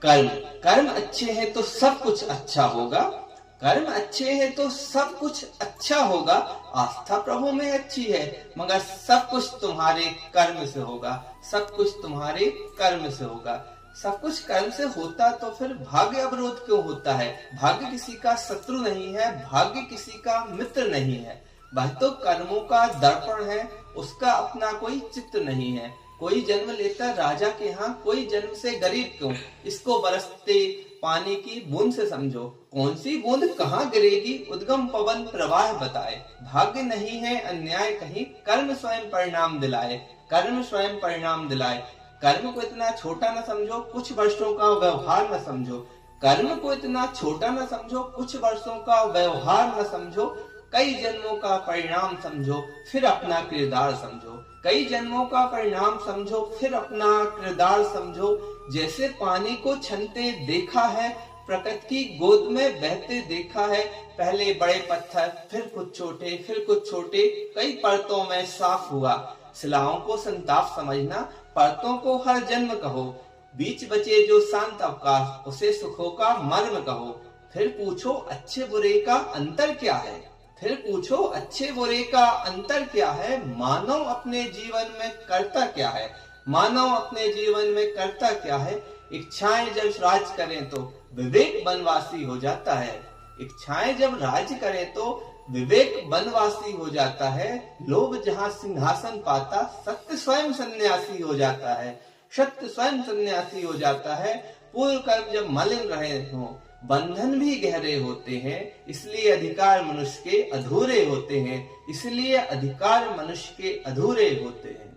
कर्म कर्म अच्छे हैं तो सब कुछ अच्छा होगा। कर्म अच्छे हैं तो सब कुछ अच्छा होगा। आस्था प्रभु में अच्छी है मगर सब कुछ तुम्हारे कर्म से होगा। सब कुछ तुम्हारे कर्म से होगा। सब कुछ कर्म से होता तो फिर भाग्य अवरोध क्यों होता है? भाग्य किसी का शत्रु नहीं है, भाग्य किसी का मित्र नहीं है। वह तो कर्मों का दर्पण है, उसका अपना कोई चित्र नहीं है। कोई जन्म लेता राजा के यहाँ, कोई जन्म से गरीब क्यों? इसको बरसते पानी की बूंद से समझो। कौन सी बूंद कहाँ गिरेगी, उद्गम पवन प्रवाह बताए। भाग्य नहीं है अन्याय कहीं, कर्म स्वयं परिणाम दिलाए। कर्म स्वयं परिणाम दिलाए। कर्म को इतना छोटा न समझो, कुछ वर्षों का व्यवहार न समझो। कर्म को इतना छोटा न समझो, कुछ वर्षों का व्यवहार न समझो। कई जन्मों का परिणाम समझो, फिर अपना किरदार समझो। कई जन्मों का परिणाम समझो, फिर अपना किरदार समझो। जैसे पानी को छनते देखा है, प्रकृति की गोद में बहते देखा है। पहले बड़े पत्थर, फिर कुछ छोटे, फिर कुछ छोटे, कई परतों में साफ हुआ। शिलाओं को संताप समझना, परतों को हर जन्म कहो। बीच बचे जो शांत अवकाश, उसे सुखों का मर्म कहो। फिर पूछो अच्छे बुरे का अंतर क्या है? फिर पूछो अच्छे बुरे का अंतर क्या है? मानव अपने जीवन में करता क्या है? मानव अपने जीवन में करता क्या है? इच्छाएं जब राज करें तो विवेक बनवासी हो जाता है। इच्छाएं जब राज करें तो विवेक बनवासी हो जाता है। लोभ जहाँ सिंहासन पाता, सत्य स्वयं सन्यासी हो जाता है। सत्य स्वयं सन्यासी हो जाता है। पूर्व कर्म जब मलिन रहे हों, बंधन भी गहरे होते हैं। इसलिए अधिकार मनुष्य के अधूरे होते हैं। इसलिए अधिकार मनुष्य के अधूरे होते हैं।